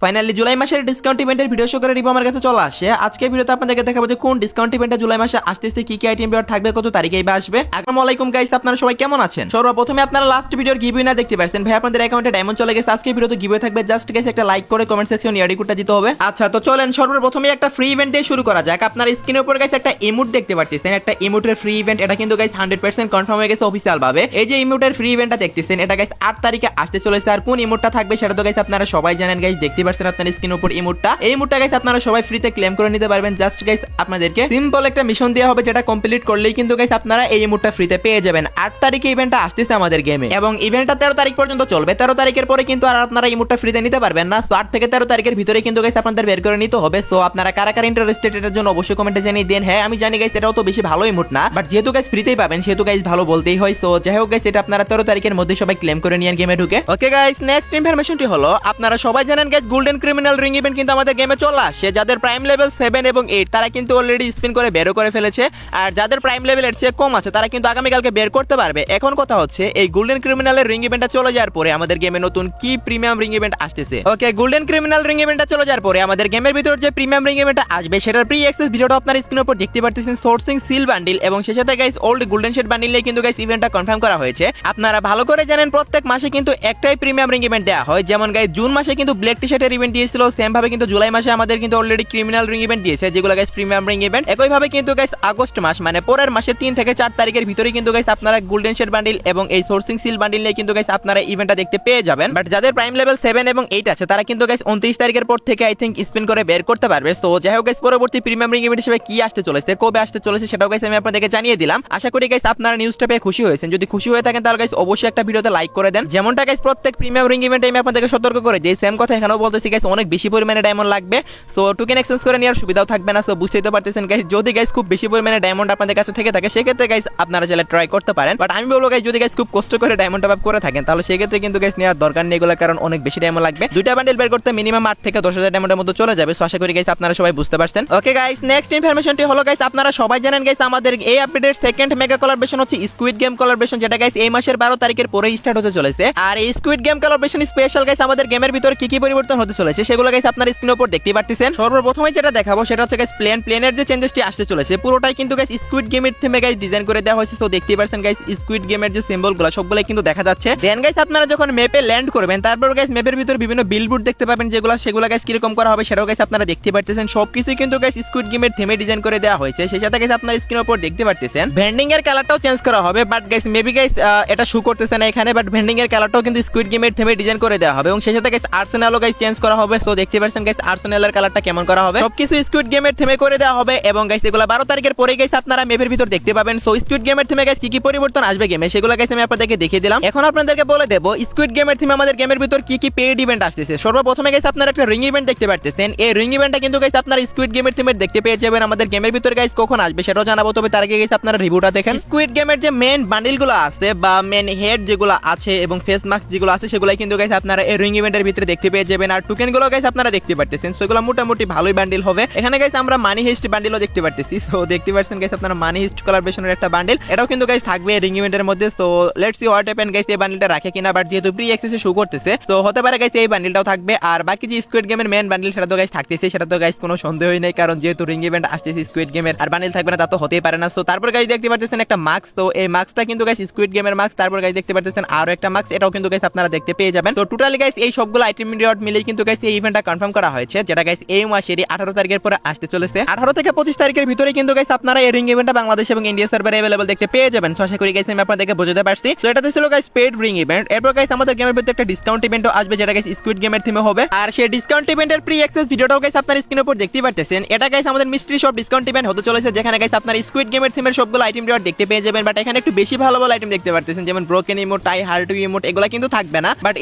Finally July মাসের discount ইভেন্টের video show করে রিভিউ আমার কাছে চলে আসে। আজকে ভিডিওতে আপনাদেরকে দেখাবো যে কোন ডিসকাউন্ট ইভেন্টে জুলাই মাসে আসতেছে, কি কি আইটেম বিয়ার থাকবে, কত তারিখে এই আসবে। আসসালামু আলাইকুম গাইস, আপনারা সবাই কেমন আছেন? সর্বপ্রথমে আপনারা লাস্ট ভিডিওর গিভওয়ে না দেখতে পাচ্ছেন ভাই, আপনাদের অ্যাকাউন্টে ডায়মন্ড চলে গেছে। আজকে ভিডিওতে গিভওয়ে থাকবে, জাস্ট গাইস একটা লাইক করে কমেন্ট সেকশনে ইয়ারি কোডটা দিতে হবে। আচ্ছা তো চলেন সর্বপ্রথমে একটা ফ্রি ইভেন্ট দিয়ে শুরু করা যাক। আপনারা স্ক্রিনের উপর গাইস একটা ইমোট দেখতে পাচ্ছেন, একটা ইমোটের ফ্রি ইভেন্ট। এটা কিন্তু গাইস 100% কনফার্ম হয়ে গেছে অফিশিয়াল ভাবে। এই যে ইমোটের ফ্রি ইভেন্টটা দেখতেছেন, এটা গাইস 8 তারিখে আসতে চলেছে। আর কোন ইমোটটা থাকবে সেটা তো গাইস আপনারা সবাই জানেন। গাইস দেখতে পাচ্ছেন আপনার স্ক্রিনের উপর ইমোটটা। এই ইমোটটা গাইস আপনারা সবাই ফ্রিতে ক্লেম করে নিতে পারবেন। জাস্ট গাইস আপনাদেরকে সিম্পল একটা মিশন দেওয়া হবে, যেটা কমপ্লিট করলেই কিন্তু গাইস আপনারা এই ইমোটটা ফ্রিতে পেয়ে যাবেন। 8 তারিখে ইভেন্টটা আসতেছে আমাদের গেমে, এবং ইভেন্টটা 13 তারিখ পর্যন্ত চলবে। 13 তারিখের পরে কিন্তু আর আপনারা ইমোটটা ফ্রিতে নিতে পারবেন না। সো 8 থেকে 13 তারিখের ভিতরে কিন্তু গাইস আপনাদের বের করে নিতে হবে। সো আপনারা কারা কারা ইন্টারেস্টেড এটার জন্য অবশ্যই কমেন্টে জানিয়ে দেন। হ্যাঁ আমি জানি গাইস এটাও তো বেশি ভালো ইমোট না, বাট যেহেতু গাইস ফ্রিতেই পাবেন সেহেতু গাইস ভালো বলতেই হয়। সো যাই হোক গাইস, এটা আপনারা 13 তারিখের মধ্যে সবাই ক্লেম করে নিয়ে গেমে ঢুকে। ওকে গাইস, নেক্সট ইনফরমেশনটি হলো, আপনারা সবাই জানেন guys golden criminal ring event কিন্তু আমাদের গেমে চলে আসে। যাদের প্রাইম লেভেল 7 এবং 8 তারা কিন্তু অলরেডি স্পিন করে বের করে ফেলেছে, আর যাদের প্রাইম লেভেলের চেয়ে কম আছে তারা কিন্তু আগামীকালকে বের করতে পারবে। এখন কথা হচ্ছে এই গোল্ডেন ক্রিমিনালের রিং ইভেন্টটা চলে যাওয়ার পরে আমাদের গেমে নতুন কি প্রিমিয়াম রিং ইভেন্ট আসতেছে। ওকে, গোল্ডেন ক্রিমিনাল রিং ইভেন্টটা চলে যাওয়ার পরে আমাদের গেমের ভিতর যে প্রিমিয়াম রিং ইভেন্টটা আসবে সেটার প্রি অ্যাক্সেস ভিডিওটা আপনারা স্ক্রিনের উপর দেখতে পাচ্ছেন। সোর্সিং সিল বান্ডিল এবং সেই সাথে guys old golden shade bundle নিয়ে কিন্তু গাইস ইভেন্টটা কনফার্ম করা হয়েছে। আপনারা ভালো করে জানেন প্রত্যেক মাসে কিন্তু একটাই প্রিমিয়াম রিং ইভেন্ট দেওয়া হয়। যেমন গাইস জুন মাসে কিন্তু ব্ল্যাক টি শার্টের ইভেন্ট দিয়েছিল, সেম ভাবে কিন্তু জুলাই মাসে আমাদের কিন্তু অলরেডি ক্রিমিনাল রিং ইভেন্ট দিয়েছে, যেগুলো গাইস প্রিমিয়াম রিং ইভেন্ট। একই ভাবে কিন্তু গাইস আগস্ট মাস মানে পরের মাসে 3 থেকে 4 তারিখের ভিতরে কিন্তু গাইস আপনারা গোল্ডেন শেড বান্ডিল এবং এই সোর্সিং সিল বান্ডিল নিয়ে কিন্তু গাইস আপনারা ইভেন্টটা দেখতে পেয়ে যাবেন। বাট যাদের প্রাইম লেভেল 7 এবং 8 আছে তারা কিন্তু গাইস 29 তারিখের পর থেকে আই থিংক স্পিন করে বের করতে পারবে। সো যাই হোক গাইস, পরবর্তী প্রিমিয়াম রিং ইভেন্ট হিসেবে কি আসতে চলেছে, কবে আসতে চলেছে সেটাও গাইস আমি আপনাদেরকে জানিয়ে দিলাম। আশা করি গাইস আপনারা নিউজটা পেয়ে খুশি হয়েছেন। যদি খুশি হয়ে থাকেন তাহলে গাইস অবশ্যই একটা ভিডিওতে লাইক করে দেন। যেমনটা গাইস প্রত্যেক প্রিমিয়াম রিং ইভেন্টে আমি আপনাদেরকে সতর্ক করে দিই, সেম কথা এখানেও বলতেছি গাইস, অনেক বেশি পরিমাণে ডায়মন্ড লাগবে। সো টোকেন এক্সচেঞ্জ করে নেওয়ার সুবিধাও থাকবে না। সো বুঝতেই তো পারতেছেন গাইস, যদি গাইস খুব বেশি পরিমাণে ডায়মন্ড আপনাদের কাছে থেকে থাকে সেক্ষেত্রে গাইস আপনারা চাইলে ট্রাই করতে পারেন। বাট আমি বলবো গাইস, যদি গাইস খুব কষ্ট করে ডায়মন্ড টপ করে থাকেন তাহলে সেক্ষেত্রে কিন্তু গাইস নেওয়ার দরকার নেই এগুলো, কারণ অনেক বেশি ডায়মন্ড লাগবে। দুইটা বান্ডেল বের করতে মিনিমাম 8 থেকে 10,000 ডায়মন্ডের মতো চলে যাবে। সো আশা করি গাইস আপনারা সবাই বুঝতে পারছেন। ওকে গাইস, নেক্সট ইনফরমেশনটি হলো গাইস, আপনারা সবাই জানেন গাইস আমাদের এই আপডেটের সেকেন্ড মেগা কোলাবরেশন হচ্ছে স্কুইড গেম কোলাবরেশন, যেটা গাইস এই মাসের 12 তারিখের পরেই স্টার্ট হতে চলেছে। আর এই squid game collaboration special guys আমাদের গেমের ভিতরে কি কি পরিবর্তন হতে চলেছে সেগুলো গাইস আপনারা স্ক্রিনের উপর দেখতে পাচ্ছেন। সর্বপ্রথমে যেটা দেখাবো সেটা হচ্ছে গাইস প্লেনের যে চেঞ্জেসটি আসতে চলেছে পুরোটাই কিন্তু গাইস স্কুইড গেমের থিমে গাইস ডিজাইন করে দেওয়া হয়েছে। সো দেখতে পাচ্ছেন গাইস স্কুইড গেমের যে সিম্বলগুলো সবগুলো কিন্তু দেখা যাচ্ছে। দেন গাইস আপনারা যখন ম্যাপে ল্যান্ড করবেন তারপর গাইস ম্যাপের ভিতর বিভিন্ন বিলবোর্ড দেখতে পাবেন, সেগুলো গাইস কিরকম করা হবে সেটাও গাইস আপনারা দেখতে পাচ্ছেন। সবকিছু কিন্তু গাইস স্কুইড গেমের থিমে ডিজাইন করে দেওয়া হয়েছে। সেই সাথে গাইস আপনারা স্ক্রিনের উপর দেখতে পাচ্ছেন ভেন্ডিং এর কালারটাও চেঞ্জ করা হবে। বাট গাইস মেবি গাইস এটা শো করতেছে না এখানে, বাট ভেন্ডিং এর কালারটাও কিন্তু স্কুইড গেমের থিমে ডিজাইন করে দেওয়া হবে। এবং সেই সাথে গাইস আর্সেনালও গাইস চেঞ্জ করা হবে। সো দেখতে পাচ্ছেন গাইস আর্সেনালের কালারটা কেমন করা হবে, সবকিছু স্কুইড গেমের থিমে করে দেওয়া হবে। এবং গাইস এগুলো 12 তারিখের পরে গাইস আপনারা ম্যাপের ভিতর দেখতে পাবেন। সো স্কুইড গেমের থিমে গাইস কি কি পরিবর্তন আসবে গেমে সেগুলো গাইস আমি আপনাদেরকে দেখিয়ে দিলাম। এখন আপনাদেরকে বলে দেব স্কুইড গেমের থিমে আমাদের গেমের ভিতর কি কি পেইড ইভেন্ট আসতেছে। সর্বপ্রথমে গাইস আপনারা একটা রিং ইভেন্ট দেখতে পাচ্ছেন। এই রিং ইভেন্টটা কিন্তু গাইস আপনারা স্কুইড গেমের থিমে দেখতে পেয়ে যাবেন। আমাদের গেমের ভিতর গাইস কখন আসবে সেটাও জানাবো, তবে তার আগে গাইস আপনারা রিভিউটা দেখেন। স্কুইড গেমের যে মেন বান্ডিলগুলো আছে বা মেন হেড যেগুলো আছে এবং ফেস মাস্ক যেগুলো আছে সেগুলাই কিন্তু গাইস আপনারা এই রিং ইভেন্টের ভিতরে দেখতে পেয়ে যাবেন। আর টোকেনগুলো গাইস আপনারা দেখতে পাচ্ছেন, সেগুলো মোটামুটি ভালোই বান্ডিল হবে। এখানে গাইস আমরা মানি হিস্ট বান্ডিলও দেখতে পাচ্ছি। সো দেখতে পাচ্ছেন গাইস আপনারা মানি হিস্ট কোলাবরেশনের একটা বান্ডিল, এটাও কিন্তু গাইস থাকবে রিং ইভেন্টের মধ্যে। So let's see what happen guys, এই বান্ডিলটা রাখে কিনা। বাট যেহেতু প্রি অ্যাক্সেসে শো করতেছে তো হতে পারে গাইস এই বান্ডিলটাও থাকবে। আর বাকি যে স্কুইড গেমের মেন বান্ডিল সেটা তো গাইস থাকতেছে, সেটা তো গাইস কোনো সন্দেহই নেই, কারণ যেহেতু রিং ইভেন্ট আসতেছে স্কুইড গেমের আর বান্ডিল থাকবে না তা তো হতেই পারে না। সো তারপর গাইস দেখতে পাচ্ছেন একটা মাস্ক। তো এই মাস্কটা কিন্তু গাইস স্কুইড গেমের মাস্ক। তারপর গাইস দেখতে পাচ্ছেন আরো একটা মাস্ক, এটাও কিন্তু গাইস আপনারা দেখতে পেয়ে যাবেন। তো টোটালি গাইস এই সবগুলো আইটেম রিওয়ার্ড মিলেই কিন্তু গাইস এই ইভেন্টটা কনফার্ম করা হয়েছে, যেটা গাইস এই মাসের 18 তারিখের পরে আসতে চলেছে। 18 থেকে 25 তারিখের ভিতরে কিন্তু গাইস আপনারা এই রিং ইভেন্টটা বাংলাদেশ এবং ইন্ডিয়া সার্ভারে अवेलेबल দেখতে পেয়ে যাবেন। সো আশা করি গাইস আমি আপনাদেরকে বোঝাতে পারছি। তো এটা ছিল গাইস পেইড রিং ইভেন্ট। এরপর গাইস আমাদের গেমের ভিতরে একটা ডিসকাউন্ট ইভেন্টও আসবে, যেটা গাইস স্কুইড গেমের থিমে হবে। আর সেই ডিসকাউন্ট ইভেন্টের প্রি অ্যাক্সেস ভিডিওটাও গাইস আপনারা স্ক্রিনের উপর দেখতে পাচ্ছেন। এটা গাইস আমাদের মিস্ট্রি শপ ডিসকাউন্ট ইভেন্ট হতে চলেছে, যেখানে গাইস আপনারা স্কুইড গেমের থিমের সবগুলো আইটেম রিওয়ার্ড দেখতে পেয়ে যাবেন। বাট এখানে একটু বেশি ভালো ভালো আইটেম দেখতে পাচ্ছেন, যেমন ব্রোকেন ইমোট, টাই হার্ট ইমোট, এগুলো কিন্তু থাকবে না। বাট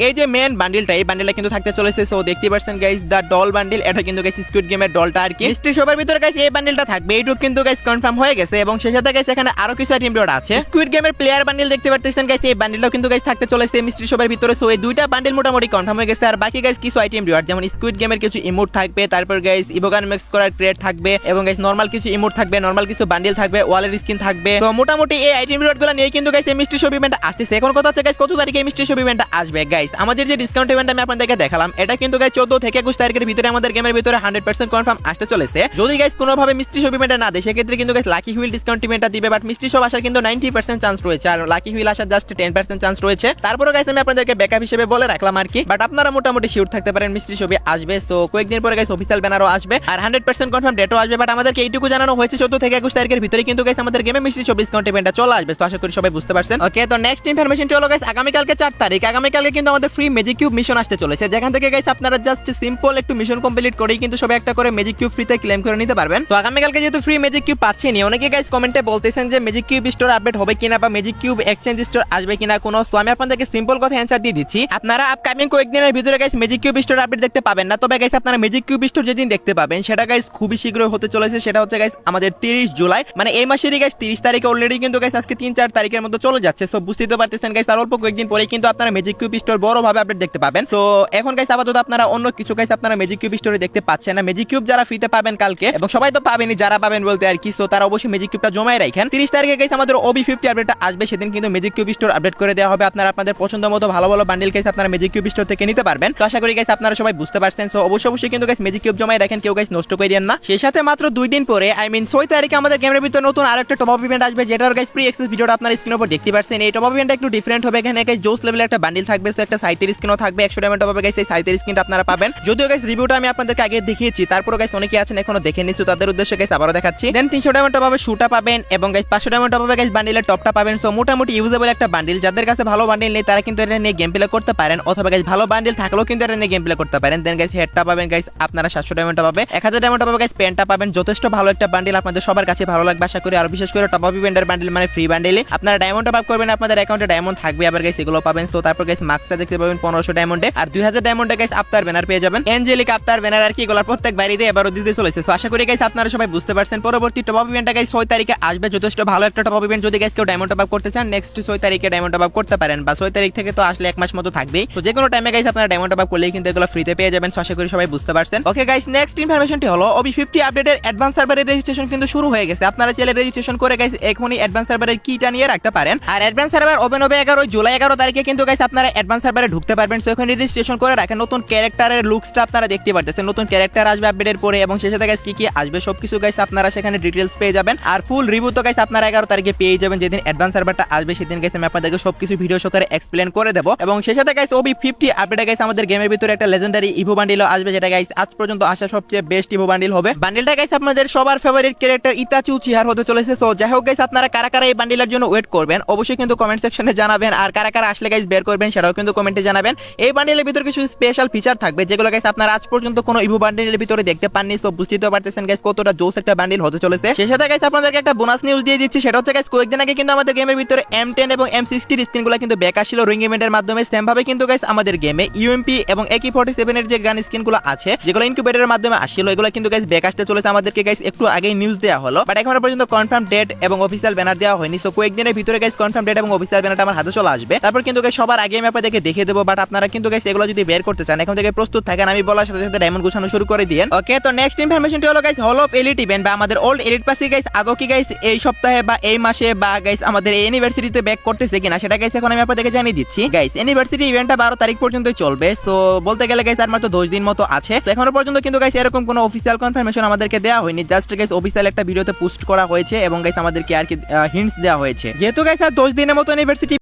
এই যে মেন বান্ডিলটা, এই বান্ডিলটা কিন্তু থাকতে চলেছে। সো দেখতে পাচ্ছেন গাইস দা ডল বান্ডিল, এটা কিন্তু গাইস স্কুইড গেমের ডলটা আর কি। মিস্ট্রি শপের ভিতরে গাইস এই বান্ডিলটা থাকবে, এইটুকু কিন্তু গাইস কনফার্ম হয়ে গেছে। এবং সেই সাথে গাইস এখানে আরো কিছু আইটেম রিওয়ার্ড আছে। স্কুইড গেমের প্লেয়ার বান্ডিল দেখতে পাচ্ছেন গাইস, এই বান্ডিলটাও কিন্তু গাইস থাকতে চলেছে মিস্ট্রি শপের ভিতরে। সো এই দুইটা বান্ডিল মোটামুটি কনফার্ম হয়ে গেছে। আর বাকি গাইস কিছু আইটেম রিওয়ার্ড, যেমন স্কুইড গেমের কিছু ইমোট থাকবে, তারপর গাইস ইভোগান মিক্স করার ক্রেট থাকবে, এবং গাইস নরমাল কিছু ইমোট থাকবে, নরমাল কিছু বান্ডিল থাকবে, ওয়ালের স্কিন থাকবে। তো মোটামুটি এই আইটেম রিওয়ার্ডগুলো নিয়ে কিন্তু গাইস এই মিস্ট্রি শপ ইভেন্ট আসতেছে। এখন কথা হচ্ছে গাইস কত তারিখে এই মিস্ট্রি শপ ইভেন্ট আসবে। গাইস আমাদের যে ডিসকাউন্ট ইভেন্ট আমি আপনাদেরকে দেখালাম এটা কিন্তু গাইস 14 থেকে 21 তারিখের ভিতরে আমাদের গেমের ভিতরে 100% কনফার্ম আসতে চলেছে। যদি গাইস কোনোভাবে মিস্ট্রি শপ ইভেন্টটা না দেয় সেক্ষেত্রে কিন্তু গাইস লাকি হুইল ডিসকাউন্ট ইভেন্টটা দিবে, বাট মিস্ট্রি শপ আসার কিন্তু 90% চান্স রয়েছে আর লাকি হুইল আসার জাস্ট 10% চান্স রয়েছে। তারপরে গাইস আমি আপনাদেরকে ব্যাকআপ হিসেবে বলে রাখলাম আর কি, বাট আপনারা মোটামুটি শিওর থাকতে পারেন মিস্ট্রি শপে আসবে। সো কয়েকদিন পরে গাইস অফিশিয়াল ব্যানারও আসবে আর 100% কনফার্ম ডেটও আসবে। বাট আমাদেরকে এইটুকু জানানো হয়েছে 14 থেকে 21 তারিখের ভিতরে কিন্তু গাইস আমাদের গেমে মিস্ট্রি শপ ডিসকাউন্ট ইভেন্টটা চলে আসবে। তো আশা করি সবাই বুঝতে পারছেন। ওকে, তো নেক্সট ইনফরমেশনটি হলো গাইস আগামী কালকে 4 তারিখ, আগামী কালকে কিন্তু আমাদের ফ্রি ম্যাজিক কিউব মিশন আসতে চলেছে, যেখান থেকে গাইস আপনারা জাস্ট সিম্পল একটু মিশন কমপ্লিট করেই কিন্তু সবাই একটা করে ম্যাজিক কিউব ফ্রিতে ক্লেম করে নিতে পারবেন। তো আগামী কালকে যেহেতু ফ্রি ম্যাজিক কিউব পাচ্ছেনই, অনেকে গাইস কমেন্টে বলতেছেন যে ম্যাজিক কিউব স্টোর আপডেট হবে কিনা বা ম্যাজিক কিউব এক্সচেঞ্জ স্টোর আসবে কিনা কোনো। তো আমি আপনাদেরকে সিম্পল কথা অ্যানসার দিয়ে দিচ্ছি, আপনারা আপকামিং কয়েকদিনের ভিতরে guys magic cube store update দেখতে পাবেন না। তবে গাইস আপনারা ম্যাজিক কিউব স্টোর যেদিন দেখতে পাবেন সেটা গাইস খুবই শীঘ্রই হতে চলেছে, সেটা হচ্ছে গাইস আমাদের 30 জুলাই, মানে এই মাসেরই গাইস 30 তারিখে অলরেডি কিন্তু গাইস আজকে 3-4 তারিখের মধ্যে চলে যাচ্ছে। সো বুঝতেই তো পারতেছেন গাইস আর অল্প কয়েকদিন পরে কিন্তু আপনারা ম্যাজিক কিউব স্টোর বড় ভাবে আপডেট দেখতে পাবেন। সো এখন গাইস আপাতত আপনারা অন্য কিছু গাইস আপনারা ম্যাজিক কিউব স্টোরে দেখতে পাচ্ছেন না। ম্যাজিক কিউব যারা ফ্রিতে পাবেন কালকে, এবং সবাই তো পাবেনই, যারা পাবেন বলতে আর কি, সো তারা অবশ্যই ম্যাজিক কিউবটা জমায় রাখেন। 30 তারিখে গাইস আমাদের OB50 আপডেটটা আসবে, সেদিন কিন্তু ম্যাজিক কিউব স্টোর আপডেট করে দেওয়া হবে। আপনারা আপনাদের পছন্দ মতো ভালো ভালো বান্ডেল গাইস আপনারা ম্যাজিক কিউব স্টোর থেকে নিতে পারবেন। তো আশা করি গাইস আপনারা সবাই বুঝতে পারছেন। সো অবশ্যই কিন্তু গাইস ম্যাজিক কিউব জমায় রাখেন, কেউ গাইস নষ্ট করিয়েন না। সেই সাথে মাত্র 2 দিন পরে আই মিন 6 তারিখে আমাদের গেমের ভিতরে নতুন আরেকটা টপ আপ ইভেন্ট আসবে, যেটার গাইস প্রি অ্যাক্সেস ভিডিওটা আপনারা স্ক্রিনের উপর দেখতে পাচ্ছেন। এই টপ আপ ইভেন্টটা একটু ডিফারেন্ট হবে, এখানে গাইস জোস লেভেলের একটা বান্ডেল থাকবে, সো একটা 37 স্কিনও থাকবে, 100 ডায়মন্ড টপ আপে গাইস এই 37 স্কিনটা আপনারা পাবেন। যদিও গাইস রিভিউটা আমি আপনাদেরকে আগে দেখিয়েছি, তারপর গাইস অনেকে আছেন এখনো দেখেননি, সো তাদের উদ্দেশ্যে গাইস আবারো দেখাচ্ছি। দেন 300 ডায়মন্ড টপ আপে শুটা পাবেন এবং গাইস 500 ডায়মন্ড টপ আপে গাইস বান্ডেলের টপটা পাবেন। সো মোটামুটি ইউজেবল একটা বান্ডেল, যাদের কাছে ভালো বান্ডেল নেই তারা কিন্তু এটা নিয়ে গেম প্লে করতে পারেন, অথবা গাইস ভালো বান্ডেল থাকলেও কিন্তু এটা নিয়ে গেম প্লে করতে পারেন। দেন গাইস হেডটা পাবেন গাইস আপনারা 700 ডায়মন্ড পাবে, 1000 ডায়মন্ড পাবে গাইস পেনটা পাবেন। যথেষ্ট ভালো একটা বান্ডেল, আপনাদের সবার কাছে ভালো লাগবে আশা করি। আর বিশেষ করে টপ আপ ইভেন্টের বান্ডেল মানে ফ্রি বান্ডেলে আপনারা ডায়মন্ড টপ আপ করবেন, আপনাদের অ্যাকাউন্টে ডায়মন্ড থাকবে, আবার গাইস এগুলো পাবেন। সো তারপর গাইস মার্কসটা দেখতে পাবেন 1500 ডায়মন্ডে, আর 2000 ডায়মন্ডে গাইস আফতার ব্যানার পেয়ে যাবেন। অ্যাঞ্জেলিক আফতার ব্যানার আর কি, এগুলো প্রত্যেক বাড়িতে এবারও দিতে চলেছে। সো আশা করি গাইস আপনারা সবাই বুঝতে পারছেন। পরবর্তী টপ আপ ইভেন্টটা গাইস 6 তারিখে আসবে, যথেষ্ট ভালো একটা টপ আপ ইভেন্ট। যদি গাইস কেউ ডায়মন্ড টপ আপ করতে চান নেক্সট 6 তারিখে ডায়মন্ড টপ আপ করতে পারেন, বা 6 তারিখ থেকে তো আসলে 1 মাস মতো থাকবেই। তো যে কোনো টাইমে গাইস আপনারা ডায়মন্ড টপ আপ করলেই কিন্তু এগুলো ফ্রিতে পেয়ে যাবেন। সো আশা করি সবাই বুঝতে পারছেন। ওকে গাইস, নেক্সট ইনফরমেশনটি হলো OB50 আপডেটের অ্যাডভান্স সার্ভারের রেজিস্ট্রেশন কিন্তু শুরু হয়ে গেছে। আপনারা চাইলে রেজিস্ট্রেশন করে গাইস এখনই অ্যাডভান্স সার্ভারের কিটা নিয়ে রাখতে পারেন। আর অ্যাডভান্স সার্ভার ওপেন হবে 11 জুলাই 11 তারিখে কিন্তু গাইস আপনারা অ্যাডভান্স সার্ভারে ঢুকতে পারবেন। সো এখানে রেজিস্ট্রেশন করে রাখেন। নতুন ক্যারেক্টারের লুকসটা আপনারা দেখতে পারতেছেন, নতুন ক্যারেক্টার আসবে আপডেটের পরে, এবং সেই সাথে গাইস কি আসবে সবকিছু গাইস আপনারা সেখানে ডিটেইলস পেয়ে যাবেন। আর ফুল রিভিউ তো গাইস আপনারা 11 তারিখে পেয়ে যাবেন, যেদিন অ্যাডভান্স সার্ভারটা আসবে সেদিন গাইস আমি আপনাদেরকে সবকিছু ভিডিও সহকারে এক্সপ্লেইন করে দেব। এবং সেই সাথে গাইস OB50 আপডেটে গাইস আমাদের গেমের ভিতরে একটা লেজেন্ডারি ইভো বান্ডেলও আসবে, যেটা গাইস আজ পর্যন্ত আসা সবচেয়ে বেস্ট ইভো বান্ডেল হবে। বান্ডেলটা গাইস আপনাদের সবার ফেভারিট ক্যারেক্টার ইতাচি উচিহার হতে চলেছে। সো যাই হোক গাইস আপনারা কারা কারা এই বান্ডেলের জন্য ওয়েট করবেন অবশ্যই কিন্তু কমেন্ট সেকশনে জানাবেন, আর কারা কারা আসলে গাইস বের করবেন সেটাও কিন্তু কমেন্টে জানাবেন। এই বান্ডেলের ভিতরে কিছু স্পেশাল ফিচার থাকবে যেগুলো গাইস আপনারা আজ পর্যন্ত কোনো ইভো বান্ডেলের ভিতরে দেখতে পাননি। সো বুঝতেই তো পারতেছেন গাইস কতটা জোস একটা বান্ডেল হতে চলেছে। সেই সাথে গাইস আপনাদেরকে একটা বোনাস নিউজ দিয়ে দিচ্ছি, সেটা হচ্ছে গাইস কয়েকদিন আগে কিন্তু আমাদের গেমের ভিতরে M10 এবং M60 এর স্কিনগুলো কিন্তু ব্যাক আসছিল রিং ইভেন্টের মাধ্যমে। সেম ভাবে কিন্তু গাইস আমাদের গেমে UMP এবং AK47 এর যে গান স্কিনগুলো আছে যেগুলো ইনকিউবেটরের মাধ্যমে আসছিল, এগুলো কিন্তু গাইস ব্যাক আসতে চলেছে। আমাদেরকে গাইস একটু আগেই নিউজ দেওয়া হলো, বাট এখনো পর্যন্ত কনফার্ম ডেট এবং অফিশিয়াল ব্যানার দেওয়া হয়নি। সো কয়েকদিনের ভিতরে গাইস কনফার্ম ডেট এবং অফিশিয়াল ব্যানারটা আমার হাতে চলে আসবে। তারপর কিন্তু গাইস সবার আগে আমি আপনাদেরকে দেখিয়ে দেবো। বাট আপনারা কিন্তু গাইস এগুলো যদি বের করতে চান এখন থেকে প্রস্তুত থাকেন, আমি বলার সাথে সাথে ডায়মন্ড গুছানো শুরু করে দিয়েন। ওকে, তো নেক্সট ইনফরমেশনটি হলো guys hall of elite event বা আমাদের ওল্ড এলিট পাসে গাইস আদৌ কি গাইস এই সপ্তাহে বা এই মাসে বা গাইস আমাদের এই ইউনিভার্সিটিতে ব্যাক করতেছে কিনা সেটা গাইস এখন আমি আপনাদেরকে জানিয়ে দিচ্ছি। গাইস ইউনিভার্সিটি ইভেন্টটা 12 তারিখ পর্যন্তই চলবে। সো বলতে গেলে গাইস আর মাত্র 10 দিন মতো আছে। এখনো পর্যন্ত কিন্তু গাইস এরকম কোনো অফিশিয়াল কনফার্মেশন আমাদেরকে দেওয়া হয়নি, জাস্ট গাইস অফিশিয়াল একটা ভিডিওতে পোস্ট করা হয়েছে এবং গাইস আমাদেরকে আর কি হিন্টস দেওয়া হয়েছে। যেহেতু গাইস আর 10 দিনের মতো ইউনিভার্সিটি